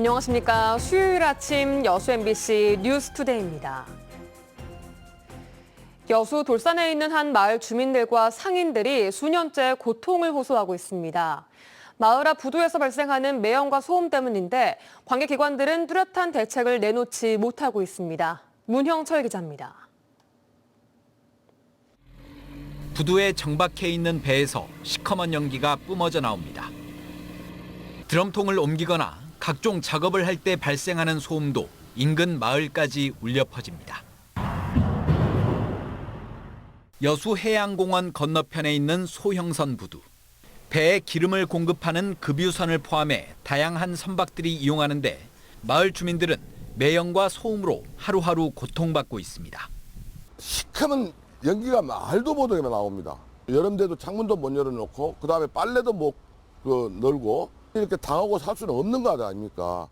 안녕하십니까. 수요일 아침 여수 MBC 뉴스투데이입니다. 여수 돌산에 있는 한 마을 주민들과 상인들이 수년째 고통을 호소하고 있습니다. 마을 앞 부두에서 발생하는 매연과 소음 때문인데 관계기관들은 뚜렷한 대책을 내놓지 못하고 있습니다. 문형철 기자입니다. 부두에 정박해 있는 배에서 시커먼 연기가 뿜어져 나옵니다. 드럼통을 옮기거나 각종 작업을 할 때 발생하는 소음도 인근 마을까지 울려 퍼집니다. 여수 해양공원 건너편에 있는 소형선 부두. 배에 기름을 공급하는 급유선을 포함해 다양한 선박들이 이용하는데 마을 주민들은 매연과 소음으로 하루하루 고통받고 있습니다. 시커먼 연기가 말도 못하게 나옵니다. 여름 돼도 창문도 못 열어놓고 그다음에 빨래도 못 널고 이렇게 당하고 살 수는 없는 거 아닙니까?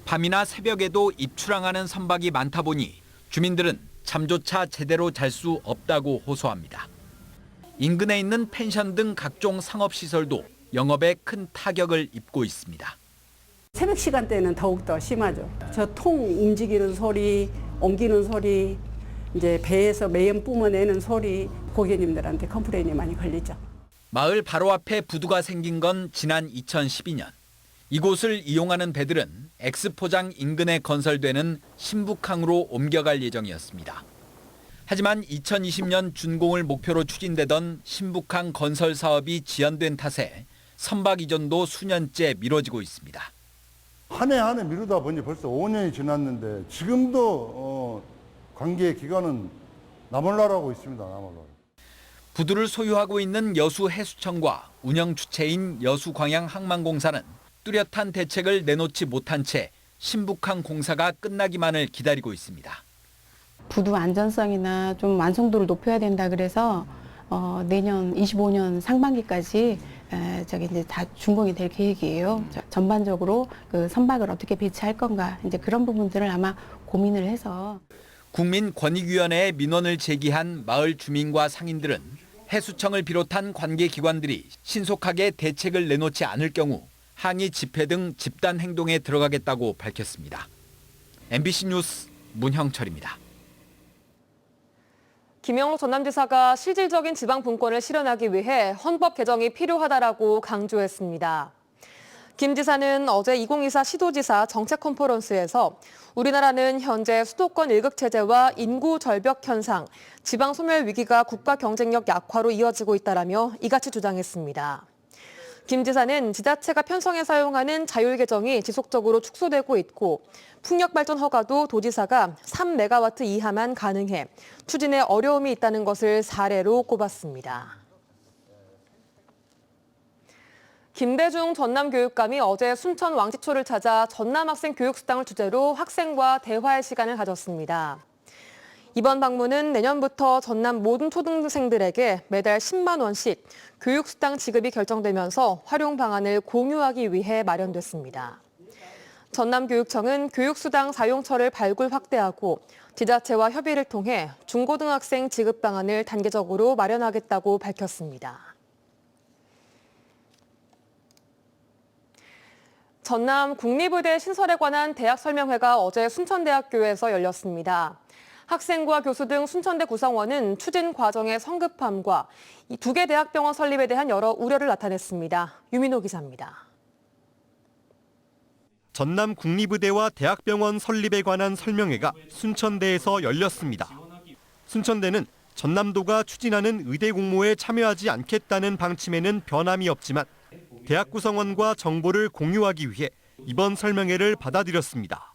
밤이나 새벽에도 입출항하는 선박이 많다 보니 주민들은 잠조차 제대로 잘 수 없다고 호소합니다. 인근에 있는 펜션 등 각종 상업시설도 영업에 큰 타격을 입고 있습니다. 새벽 시간대는 더욱더 심하죠. 저 통 움직이는 소리, 옮기는 소리, 이제 배에서 매연 뿜어내는 소리, 고객님들한테 컴플레인이 많이 걸리죠. 마을 바로 앞에 부두가 생긴 건 지난 2012년. 이곳을 이용하는 배들은 엑스포장 인근에 건설되는 신북항으로 옮겨갈 예정이었습니다. 하지만 2020년 준공을 목표로 추진되던 신북항 건설 사업이 지연된 탓에 선박 이전도 수년째 미뤄지고 있습니다. 한 해 한 해 미루다 보니 벌써 5년이 지났는데 지금도 관계 기관은 나몰라라고 있습니다. 나몰라. 부두를 소유하고 있는 여수해수청과 운영 주체인 여수광양항만공사는 뚜렷한 대책을 내놓지 못한 채 신북항 공사가 끝나기만을 기다리고 있습니다. 부두 안전성이나 좀 완성도를 높여야 된다 그래서 내년 25년 상반기까지 이제 다 준공이 될 계획이에요. 전반적으로 그 선박을 어떻게 배치할 건가 이제 그런 부분들을 아마 고민을 해서. 국민권익위원회에 민원을 제기한 마을 주민과 상인들은 해수청을 비롯한 관계기관들이 신속하게 대책을 내놓지 않을 경우 항의 집회 등 집단 행동에 들어가겠다고 밝혔습니다. MBC 뉴스 문형철입니다. 김영록 전남지사가 실질적인 지방 분권을 실현하기 위해 헌법 개정이 필요하다라고 강조했습니다. 김 지사는 어제 2024 시도지사 정책 컨퍼런스에서 우리나라는 현재 수도권 일극 체제와 인구 절벽 현상, 지방 소멸 위기가 국가 경쟁력 약화로 이어지고 있다라며 이같이 주장했습니다. 김 지사는 지자체가 편성에 사용하는 자율 계정이 지속적으로 축소되고 있고 풍력 발전 허가도 도지사가 3메가와트 이하만 가능해 추진에 어려움이 있다는 것을 사례로 꼽았습니다. 김대중 전남교육감이 어제 순천 왕지초를 찾아 전남학생 교육수당을 주제로 학생과 대화의 시간을 가졌습니다. 이번 방문은 내년부터 전남 모든 초등생들에게 매달 10만 원씩 교육수당 지급이 결정되면서 활용 방안을 공유하기 위해 마련됐습니다. 전남교육청은 교육수당 사용처를 발굴 확대하고 지자체와 협의를 통해 중고등학생 지급 방안을 단계적으로 마련하겠다고 밝혔습니다. 전남 국립의대 신설에 관한 대학 설명회가 어제 순천대학교에서 열렸습니다. 학생과 교수 등 순천대 구성원은 추진 과정의 성급함과 이 두 개 대학병원 설립에 대한 여러 우려를 나타냈습니다. 유민호 기자입니다. 전남 국립의대와 대학병원 설립에 관한 설명회가 순천대에서 열렸습니다. 순천대는 전남도가 추진하는 의대 공모에 참여하지 않겠다는 방침에는 변함이 없지만 대학 구성원과 정보를 공유하기 위해 이번 설명회를 받아들였습니다.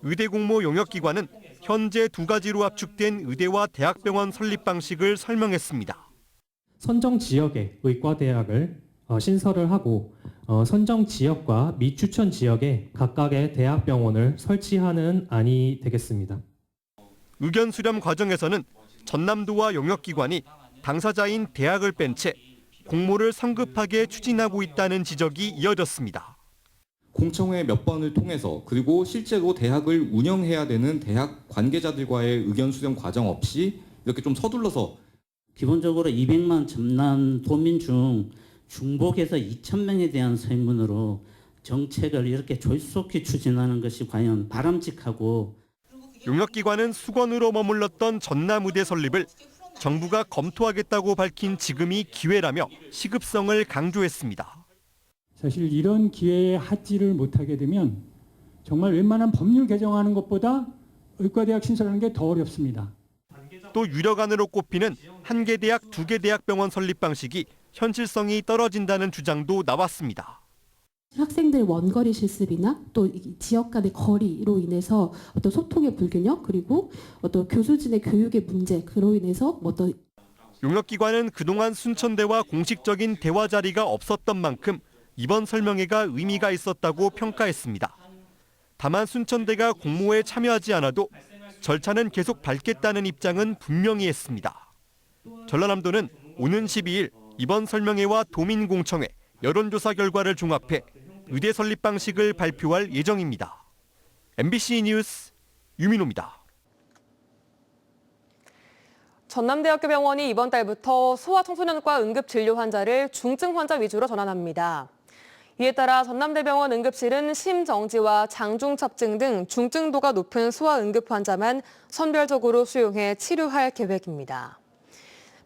의대 공모 용역기관은 현재 두 가지로 압축된 의대와 대학병원 설립 방식을 설명했습니다. 선정 지역의 의과대학을 신설을 하고 선정 지역과 미추천 지역에 각각의 대학병원을 설치하는 안이 되겠습니다. 의견 수렴 과정에서는 전남도와 용역기관이 당사자인 대학을 뺀 채 공모를 성급하게 추진하고 있다는 지적이 이어졌습니다. 공청회 몇 번을 통해서 그리고 실제로 대학을 운영해야 되는 대학 관계자들과의 의견 수렴 과정 없이 이렇게 좀 서둘러서 기본적으로 200만 전남 도민 중 중복해서 2,000명에 대한 설문으로 정책을 이렇게 조속히 추진하는 것이 과연 바람직하고 용역기관은 수건으로 머물렀던 전남의대 설립을 정부가 검토하겠다고 밝힌 지금이 기회라며 시급성을 강조했습니다. 사실 이런 기회에 하지를 못하게 되면 정말 웬만한 법률 개정하는 것보다 의과대학 신설하는 게 더 어렵습니다. 또 유력안으로 꼽히는 한 개 대학, 두 개 대학병원 설립 방식이 현실성이 떨어진다는 주장도 나왔습니다. 학생들 원거리 실습이나 또 지역 간의 거리로 인해서 어떤 소통의 불균형 그리고 어떤 교수진의 교육의 문제 그로 인해서 어떤 용역기관은 그동안 순천대와 공식적인 대화 자리가 없었던 만큼 이번 설명회가 의미가 있었다고 평가했습니다. 다만 순천대가 공모에 참여하지 않아도 절차는 계속 밟겠다는 입장은 분명히 했습니다. 전라남도는 오는 12일 이번 설명회와 도민공청회, 여론조사 결과를 종합해 의대 설립 방식을 발표할 예정입니다. MBC 뉴스 유민호입니다. 전남대학교 병원이 이번 달부터 소아청소년과 응급진료 환자를 중증 환자 위주로 전환합니다. 이에 따라 전남대병원 응급실은 심정지와 장중첩증 등 중증도가 높은 소아응급 환자만 선별적으로 수용해 치료할 계획입니다.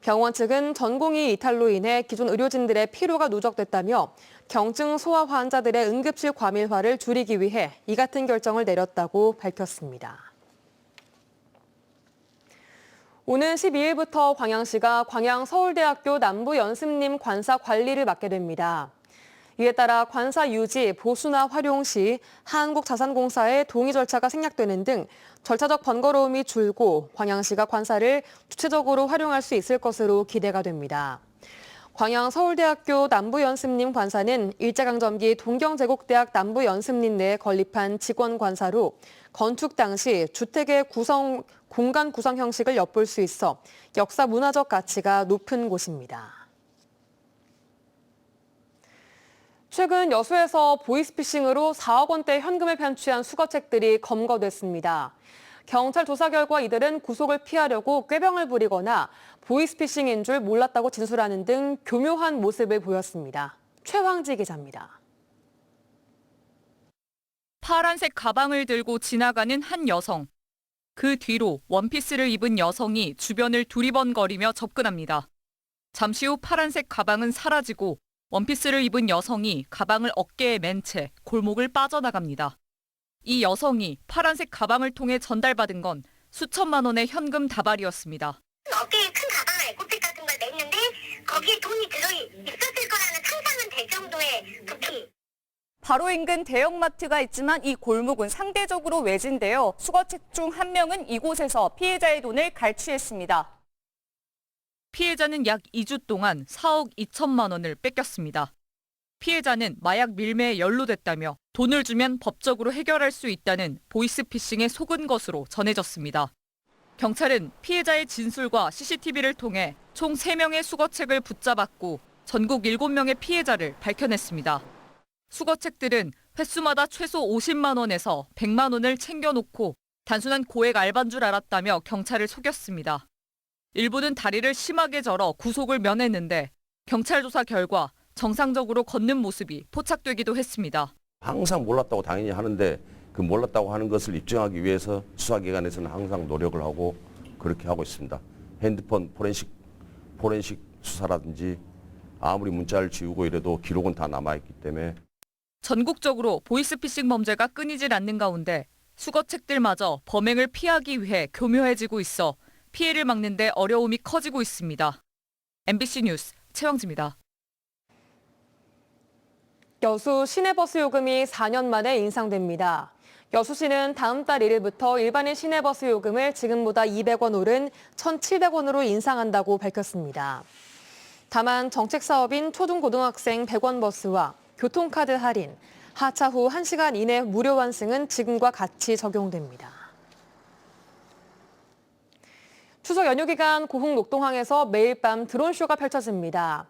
병원 측은 전공의 이탈로 인해 기존 의료진들의 피로가 누적됐다며 경증 소아 환자들의 응급실 과밀화를 줄이기 위해 이 같은 결정을 내렸다고 밝혔습니다. 오는 12일부터 광양시가 광양서울대학교 남부연습림 관사 관리를 맡게 됩니다. 이에 따라 관사 유지, 보수나 활용 시 한국자산공사의 동의 절차가 생략되는 등 절차적 번거로움이 줄고 광양시가 관사를 주체적으로 활용할 수 있을 것으로 기대가 됩니다. 광양서울대학교 남부연습림 관사는 일제강점기 동경제국대학 남부연습림 내에 건립한 직원 관사로 건축 당시 주택의 공간 구성 형식을 엿볼 수 있어 역사 문화적 가치가 높은 곳입니다. 최근 여수에서 보이스피싱으로 4억 원대 현금을 편취한 수거책들이 검거됐습니다. 경찰 조사 결과 이들은 구속을 피하려고 꾀병을 부리거나 보이스피싱인 줄 몰랐다고 진술하는 등 교묘한 모습을 보였습니다. 최황지 기자입니다. 파란색 가방을 들고 지나가는 한 여성. 그 뒤로 원피스를 입은 여성이 주변을 두리번거리며 접근합니다. 잠시 후 파란색 가방은 사라지고 원피스를 입은 여성이 가방을 어깨에 맨 채 골목을 빠져나갑니다. 이 여성이 파란색 가방을 통해 전달받은 건 수천만 원의 현금 다발이었습니다. 어깨에 큰 가방을 에코백 같은 걸 맸는데 거기에 돈이 있었을 거라는 상상은 될 정도의 부피. 바로 인근 대형마트가 있지만 이 골목은 상대적으로 외진데요. 수거책 중 한 명은 이곳에서 피해자의 돈을 갈취했습니다. 피해자는 약 2주 동안 4억 2천만 원을 뺏겼습니다. 피해자는 마약 밀매에 연루됐다며 돈을 주면 법적으로 해결할 수 있다는 보이스피싱에 속은 것으로 전해졌습니다. 경찰은 피해자의 진술과 CCTV를 통해 총 3명의 수거책을 붙잡았고 전국 7명의 피해자를 밝혀냈습니다. 수거책들은 횟수마다 최소 50만 원에서 100만 원을 챙겨놓고 단순한 고액 알바인 줄 알았다며 경찰을 속였습니다. 일부는 다리를 심하게 절어 구속을 면했는데 경찰 조사 결과 정상적으로 걷는 모습이 포착되기도 했습니다. 항상 몰랐다고 당연히 하는데 그 몰랐다고 하는 것을 입증하기 위해서 수사기관에서는 항상 노력을 하고 그렇게 하고 있습니다. 핸드폰 포렌식 수사라든지 아무리 문자를 지우고 이래도 기록은 다 남아있기 때문에. 전국적으로 보이스피싱 범죄가 끊이질 않는 가운데 수거책들마저 범행을 피하기 위해 교묘해지고 있어 피해를 막는 데 어려움이 커지고 있습니다. MBC 뉴스 최황지입니다. 여수 시내버스 요금이 4년 만에 인상됩니다. 여수시는 다음 달 1일부터 일반인 시내버스 요금을 지금보다 200원 오른 1,700원으로 인상한다고 밝혔습니다. 다만 정책 사업인 초중고등학생 100원 버스와 교통카드 할인, 하차 후 1시간 이내 무료 환승은 지금과 같이 적용됩니다. 추석 연휴 기간 고흥 녹동항에서 매일 밤 드론쇼가 펼쳐집니다.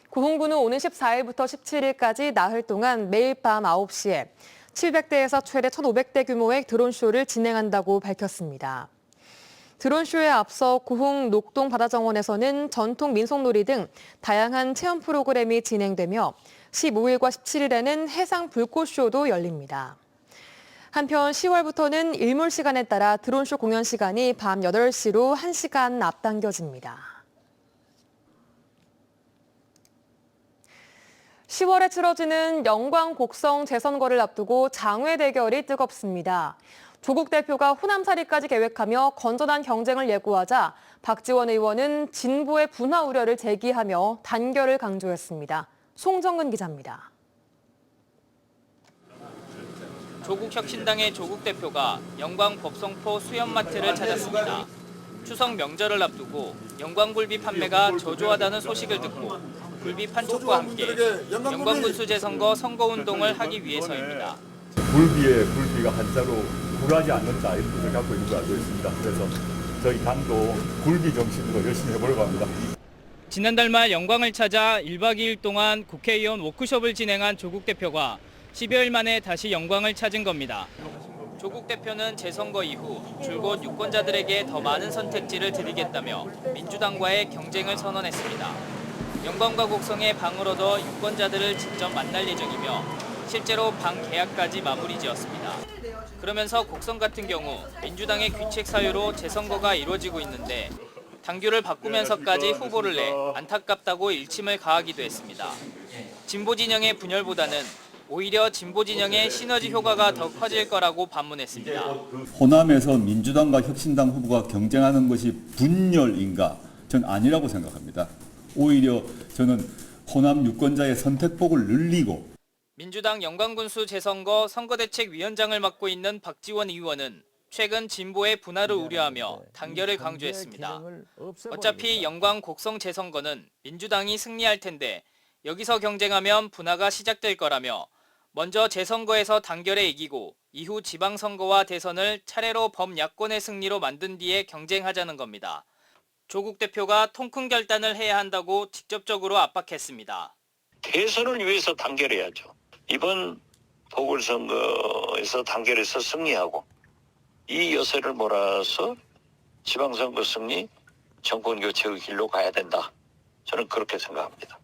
고흥구는 오는 14일부터 17일까지 나흘 동안 매일 밤 9시에 700대에서 최대 1,500대 규모의 드론쇼를 진행한다고 밝혔습니다. 드론쇼에 앞서 고흥 녹동 바다정원에서는 전통 민속놀이 등 다양한 체험 프로그램이 진행되며 15일과 17일에는 해상 불꽃쇼도 열립니다. 한편 10월부터는 일몰 시간에 따라 드론쇼 공연 시간이 밤 8시로 1시간 앞당겨집니다. 10월에 치러지는 영광 곡성 재선거를 앞두고 장외 대결이 뜨겁습니다. 조국 대표가 호남살이까지 계획하며 건전한 경쟁을 예고하자 박지원 의원은 진보의 분화 우려를 제기하며 단결을 강조했습니다. 송정근 기자입니다. 조국혁신당의 조국 대표가 영광 법성포 수협마트를 찾았습니다. 추석 명절을 앞두고 영광굴비 판매가 저조하다는 소식을 듣고 굴비 판촉과 함께 영광군수 재선거 선거운동을 하기 위해서입니다. 굴비에 굴비가 한자로 굴하지 않는 자 이런 뜻을 갖고 있는 걸 알고 있습니다. 그래서 저희 당도 굴비 정신으로 열심히 해보려고 합니다. 지난달 말 영광을 찾아 1박 2일 동안 국회의원 워크숍을 진행한 조국 대표가 10여일 만에 다시 영광을 찾은 겁니다. 조국 대표는 재선거 이후 줄곧 유권자들에게 더 많은 선택지를 드리겠다며 민주당과의 경쟁을 선언했습니다. 영광과 곡성에 방을 얻어 유권자들을 직접 만날 예정이며 실제로 방 계약까지 마무리 지었습니다. 그러면서 곡성 같은 경우 민주당의 귀책 사유로 재선거가 이루어지고 있는데 당규를 바꾸면서까지 후보를 내 안타깝다고 일침을 가하기도 했습니다. 진보 진영의 분열보다는 오히려 진보 진영의 시너지 효과가 더 커질 거라고 반문했습니다. 호남에서 민주당과 혁신당 후보가 경쟁하는 것이 분열인가? 전 아니라고 생각합니다. 오히려 저는 호남 유권자의 선택폭을 늘리고 민주당 영광군수 재선거 선거대책위원장을 맡고 있는 박지원 의원은 최근 진보의 분화를 우려하며 단결을 강조했습니다. 어차피 영광 곡성 재선거는 민주당이 승리할 텐데 여기서 경쟁하면 분화가 시작될 거라며 먼저 재선거에서 단결에 이기고 이후 지방선거와 대선을 차례로 범야권의 승리로 만든 뒤에 경쟁하자는 겁니다. 조국 대표가 통큰 결단을 해야 한다고 직접적으로 압박했습니다. 대선을 위해서 단결해야죠. 이번 보궐선거에서 단결해서 승리하고 이 여세를 몰아서 지방선거 승리, 정권교체의 길로 가야 된다. 저는 그렇게 생각합니다.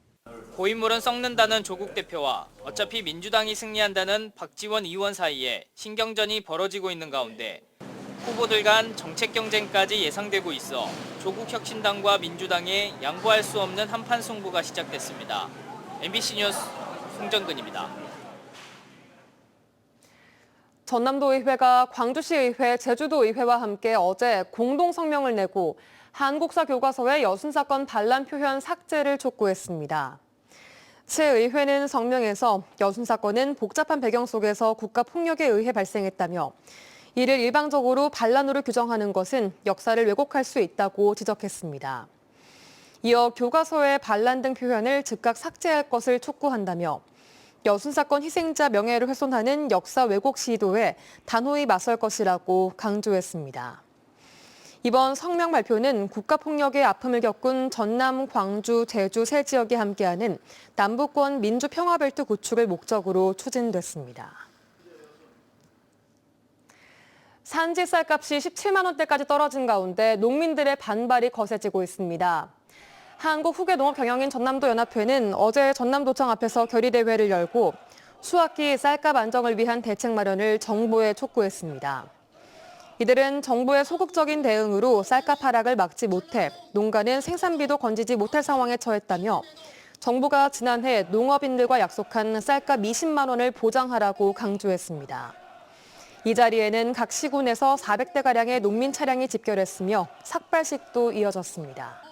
고인물은 썩는다는 조국 대표와 어차피 민주당이 승리한다는 박지원 의원 사이에 신경전이 벌어지고 있는 가운데 후보들 간 정책 경쟁까지 예상되고 있어 조국 혁신당과 민주당의 양보할 수 없는 한판 승부가 시작됐습니다. MBC 뉴스 송정근입니다. 전남도의회가 광주시의회, 제주도의회와 함께 어제 공동 성명을 내고 한국사 교과서의 여순사건 반란 표현 삭제를 촉구했습니다. 새 의회는 성명에서 여순사건은 복잡한 배경 속에서 국가폭력에 의해 발생했다며 이를 일방적으로 반란으로 규정하는 것은 역사를 왜곡할 수 있다고 지적했습니다. 이어 교과서의 반란 등 표현을 즉각 삭제할 것을 촉구한다며 여순사건 희생자 명예를 훼손하는 역사 왜곡 시도에 단호히 맞설 것이라고 강조했습니다. 이번 성명 발표는 국가폭력의 아픔을 겪은 전남, 광주, 제주 세 지역이 함께하는 남북권 민주평화벨트 구축을 목적으로 추진됐습니다. 산지 쌀값이 17만 원대까지 떨어진 가운데 농민들의 반발이 거세지고 있습니다. 한국후계농업경영인 전남도연합회는 어제 전남도청 앞에서 결의대회를 열고 수확기 쌀값 안정을 위한 대책 마련을 정부에 촉구했습니다. 이들은 정부의 소극적인 대응으로 쌀값 하락을 막지 못해 농가는 생산비도 건지지 못할 상황에 처했다며 정부가 지난해 농업인들과 약속한 쌀값 20만 원을 보장하라고 강조했습니다. 이 자리에는 각 시군에서 400대가량의 농민 차량이 집결했으며 삭발식도 이어졌습니다.